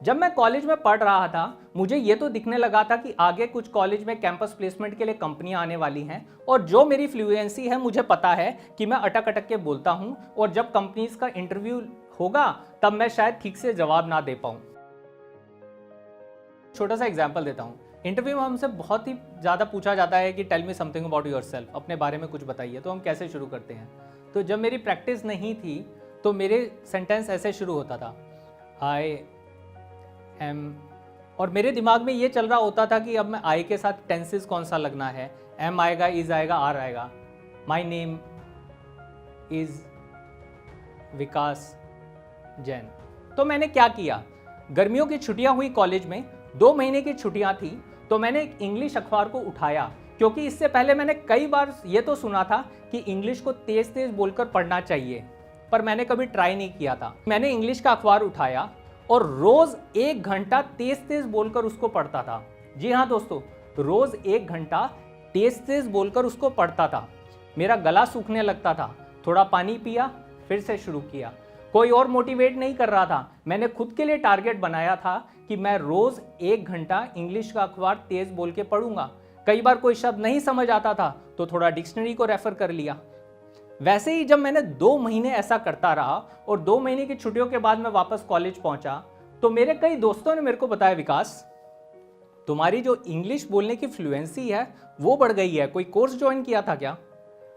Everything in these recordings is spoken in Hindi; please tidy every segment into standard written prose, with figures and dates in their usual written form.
जब मैं कॉलेज में पढ़ रहा था मुझे ये तो दिखने लगा था कि आगे कुछ कॉलेज में कैंपस प्लेसमेंट के लिए कंपनियां आने वाली हैं और जो मेरी फ्लुएंसी है मुझे पता है कि मैं अटक अटक के बोलता हूं और जब कंपनीज का इंटरव्यू होगा तब मैं शायद ठीक से जवाब ना दे पाऊं। छोटा सा एग्जाम्पल देता हूं। इंटरव्यू में हमसे बहुत ही ज़्यादा पूछा जाता है कि tell me something about yourself, अपने बारे में कुछ बताइए। तो हम कैसे शुरू करते हैं? तो जब मेरी प्रैक्टिस नहीं थी तो मेरे सेंटेंस ऐसे शुरू होता था, आई एम, और मेरे दिमाग में ये चल रहा होता था कि अब मैं आई के साथ टेंसेस कौन सा लगना है, एम आएगा, इज आएगा, आर आएगा। माई नेम इज विकास जैन। तो मैंने क्या किया, गर्मियों की छुट्टियां हुई कॉलेज में, 2 महीने की छुट्टियां थी, तो मैंने एक इंग्लिश अखबार को उठाया, क्योंकि इससे पहले मैंने कई बार ये तो सुना था कि इंग्लिश को तेज तेज बोलकर पढ़ना चाहिए, पर मैंने कभी ट्राई नहीं किया था। मैंने इंग्लिश का अखबार उठाया और रोज 1 घंटा तेज तेज बोलकर उसको पढ़ता था। जी हाँ दोस्तों, रोज 1 घंटा तेज तेज बोलकर उसको पढ़ता था। मेरा गला सूखने लगता था, थोड़ा पानी पिया, फिर से शुरू किया। कोई और मोटिवेट नहीं कर रहा था, मैंने खुद के लिए टारगेट बनाया था कि मैं रोज 1 घंटा इंग्लिश का अखबार तेज बोल के पढ़ूंगा। कई बार कोई शब्द नहीं समझ आता था तो थोड़ा डिक्शनरी को रेफर कर लिया। वैसे ही जब मैंने 2 महीने ऐसा करता रहा और 2 महीने की छुट्टियों के बाद मैं वापस कॉलेज पहुंचा तो मेरे कई दोस्तों ने मेरे को बताया, विकास तुम्हारी जो इंग्लिश बोलने की फ्लुएंसी है वो बढ़ गई है, कोई कोर्स ज्वाइन किया था क्या?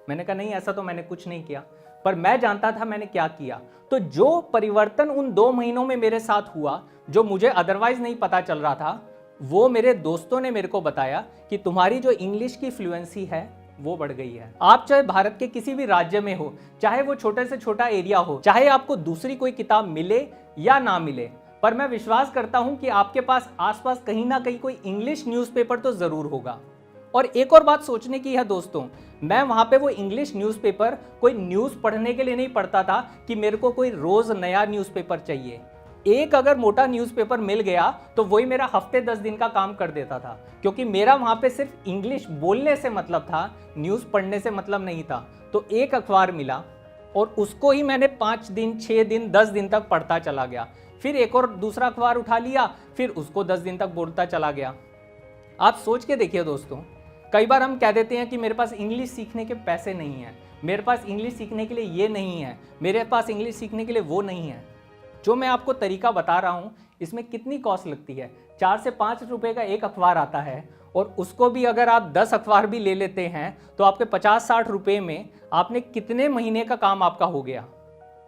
मैंने कहा नहीं, ऐसा तो मैंने कुछ नहीं किया, पर मैं जानता था मैंने क्या किया। तो जो परिवर्तन उन 2 महीनों में मेरे साथ हुआ, जो मुझे अदरवाइज नहीं पता चल रहा था, वो मेरे दोस्तों ने मेरे को बताया कि तुम्हारी जो इंग्लिश की फ्लुएंसी है वो बढ़ गई है। आप चाहे भारत के किसी भी राज्य में हो, चाहे वो छोटे से छोटा एरिया हो, चाहे आपको दूसरी कोई किताब मिले या ना मिले, पर मैं विश्वास करता हूं कि आपके पास आसपास कहीं ना कहीं कोई इंग्लिश न्यूज़पेपर तो जरूर होगा। और एक और बात सोचने की है दोस्तों, मैं वहां पे वो इंग्लिश न्यूज़पेपर कोई न्यूज़ पढ़ने के लिए नहीं पढ़ता था कि मेरे को कोई रोज नया न्यूज़पेपर चाहिए। एक अगर मोटा न्यूज़पेपर मिल गया तो वही मेरा हफ्ते 10 दिन का काम कर देता था, क्योंकि मेरा वहां पे सिर्फ इंग्लिश बोलने से मतलब था, न्यूज़ पढ़ने से मतलब नहीं था। तो एक अखबार मिला और उसको ही मैंने 5 दिन, 6 दिन, 10 दिन तक पढ़ता चला गया। फिर एक और दूसरा अखबार उठा लिया, फिर उसको 10 दिन तक बोलता चला गया। आप सोच के देखिए दोस्तों, कई बार हम कह देते हैं कि मेरे पास इंग्लिश सीखने के पैसे नहीं हैं, मेरे पास इंग्लिश सीखने के लिए ये नहीं है, मेरे पास इंग्लिश सीखने के लिए वो नहीं है। जो मैं आपको तरीका बता रहा हूँ इसमें कितनी कॉस्ट लगती है? 4 से 5 रुपए का एक अखबार आता है, और उसको भी अगर आप 10 अखबार भी ले लेते हैं तो आपके 50-60 रुपए में आपने कितने महीने का काम आपका हो गया।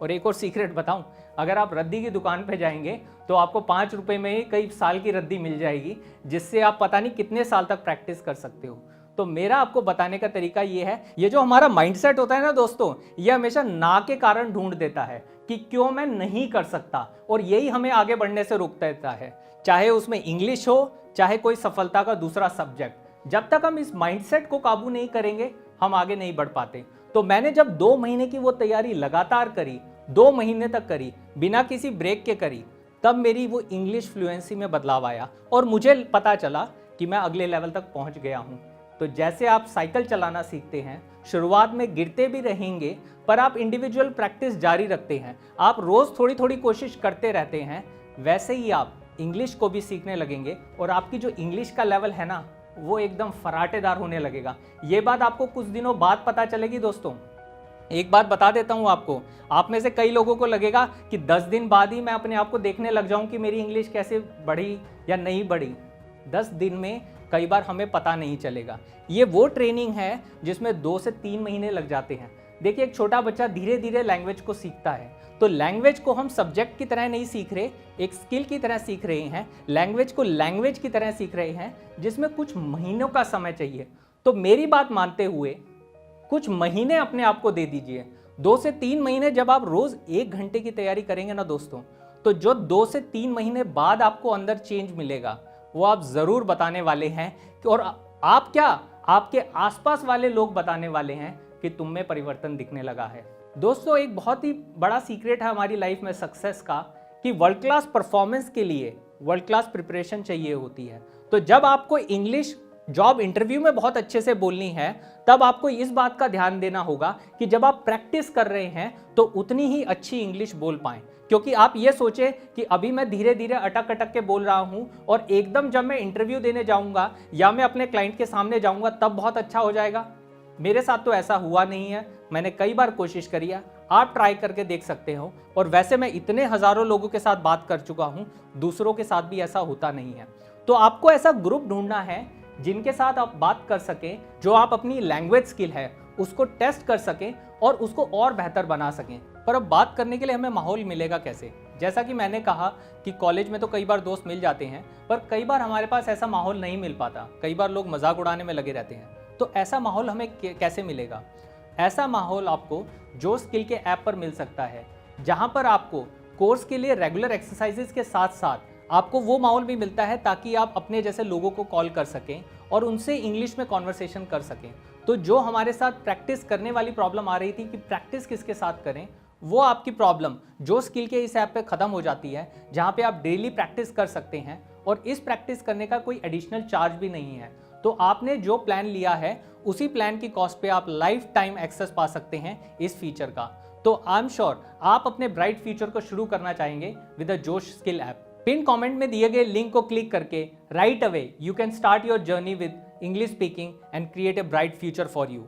और एक और सीक्रेट बताऊं, अगर आप रद्दी की दुकान पे जाएंगे तो आपको 5 रुपए में ही कई साल की रद्दी मिल जाएगी, जिससे आप पता नहीं कितने साल तक प्रैक्टिस कर सकते हो। तो मेरा आपको बताने का तरीका ये है, ये जो हमारा माइंडसेट होता है ना दोस्तों, ये हमेशा ना के कारण ढूंढ देता है कि क्यों मैं नहीं कर सकता, और यही हमें आगे बढ़ने से रोक देता है, चाहे उसमें इंग्लिश हो, चाहे कोई सफलता का दूसरा सब्जेक्ट। जब तक हम इस माइंडसेट को काबू नहीं करेंगे हम आगे नहीं बढ़ पाते। तो मैंने जब 2 महीने की वो तैयारी लगातार करी, 2 महीने तक करी, बिना किसी ब्रेक के करी, तब मेरी वो इंग्लिश फ्लुएंसी में बदलाव आया और मुझे पता चला कि मैं अगले लेवल तक पहुंच गया हूं। तो जैसे आप साइकिल चलाना सीखते हैं, शुरुआत में गिरते भी रहेंगे, पर आप इंडिविजुअल प्रैक्टिस जारी रखते हैं, आप रोज थोड़ी थोड़ी कोशिश करते रहते हैं, वैसे ही आप इंग्लिश को भी सीखने लगेंगे और आपकी जो इंग्लिश का लेवल है ना, वो एकदम फराटेदार होने लगेगा। ये बात आपको कुछ दिनों बाद पता चलेगी दोस्तों। एक बात बता देता हूं आपको, आप में से कई लोगों को लगेगा कि 10 दिन बाद ही मैं अपने आप को देखने लग जाऊं कि मेरी इंग्लिश कैसे बढ़ी या नहीं बढ़ी। 10 दिन में कई बार हमें पता नहीं चलेगा। ये वो ट्रेनिंग है जिसमें 2 से 3 महीने लग जाते हैं। देखिए, एक छोटा बच्चा धीरे धीरे लैंग्वेज को सीखता है, तो लैंग्वेज को हम सब्जेक्ट की तरह नहीं सीख रहे, एक स्किल की तरह सीख रहे हैं। लैंग्वेज को लैंग्वेज की तरह सीख रहे हैं, जिसमें कुछ महीनों का समय चाहिए। तो मेरी बात मानते हुए कुछ महीने अपने आप को दे दीजिए। 2 से 3 महीने जब आप रोज 1 घंटे की तैयारी करेंगे ना दोस्तों, तो जो 2 से 3 महीने बाद आपको अंदर चेंज मिलेगा वो आप जरूर बताने वाले हैं। और आप क्या, आपके आसपास वाले लोग बताने वाले हैं कि तुम में परिवर्तन दिखने लगा है। दोस्तों, एक बहुत ही बड़ा सीक्रेट है हमारी लाइफ में सक्सेस का, कि वर्ल्ड क्लास परफॉर्मेंस के लिए वर्ल्ड क्लास प्रिपरेशन चाहिए होती है। तो जब आपको इंग्लिश जॉब इंटरव्यू में बहुत अच्छे से बोलनी है, तब आपको इस बात का ध्यान देना होगा कि जब आप प्रैक्टिस कर रहे हैं तो उतनी ही अच्छी इंग्लिश बोल पाएं। क्योंकि आप ये सोचें कि अभी मैं धीरे धीरे अटक अटक के बोल रहा हूं और एकदम जब मैं इंटरव्यू देने जाऊंगा या मैं अपने क्लाइंट के सामने जाऊंगा तब बहुत अच्छा हो जाएगा। मेरे साथ तो ऐसा हुआ नहीं है, मैंने कई बार कोशिश करी है, आप ट्राई करके देख सकते हो। और वैसे मैं इतने हजारों लोगों के साथ बात कर चुका हूं, दूसरों के साथ भी ऐसा होता नहीं है। तो आपको ऐसा ग्रुप ढूंढना है जिनके साथ आप बात कर सकें, जो आप अपनी लैंग्वेज स्किल है उसको टेस्ट कर सकें और उसको और बेहतर बना सकें। पर अब बात करने के लिए हमें माहौल मिलेगा कैसे? जैसा कि मैंने कहा कि कॉलेज में तो कई बार दोस्त मिल जाते हैं, पर कई बार हमारे पास ऐसा माहौल नहीं मिल पाता। कई बार लोग मजाक उड़ाने में लगे रहते हैं। तो ऐसा माहौल हमें कैसे मिलेगा? ऐसा माहौल आपको जो स्किल के ऐप पर मिल सकता है, जहां पर आपको कोर्स के लिए रेगुलर एक्सरसाइजेस के साथ साथ आपको वो माहौल भी मिलता है ताकि आप अपने जैसे लोगों को कॉल कर सकें और उनसे इंग्लिश में कॉन्वर्सेशन कर सकें। तो जो हमारे साथ प्रैक्टिस करने वाली प्रॉब्लम आ रही थी कि प्रैक्टिस किसके साथ करें, वो आपकी प्रॉब्लम जो स्किल के इस ऐप पे ख़त्म हो जाती है, जहाँ पे आप डेली प्रैक्टिस कर सकते हैं और इस प्रैक्टिस करने का कोई एडिशनल चार्ज भी नहीं है। तो आपने जो प्लान लिया है उसी प्लान की कॉस्ट पे आप लाइफ टाइम एक्सेस पा सकते हैं इस फीचर का। तो आई एम श्योर आप अपने ब्राइट फ्यूचर को शुरू करना चाहेंगे विद द जोश स्किल ऐप। पिन कमेंट में दिए गए लिंक को क्लिक करके right away you can start your journey with English speaking and create a bright future for you.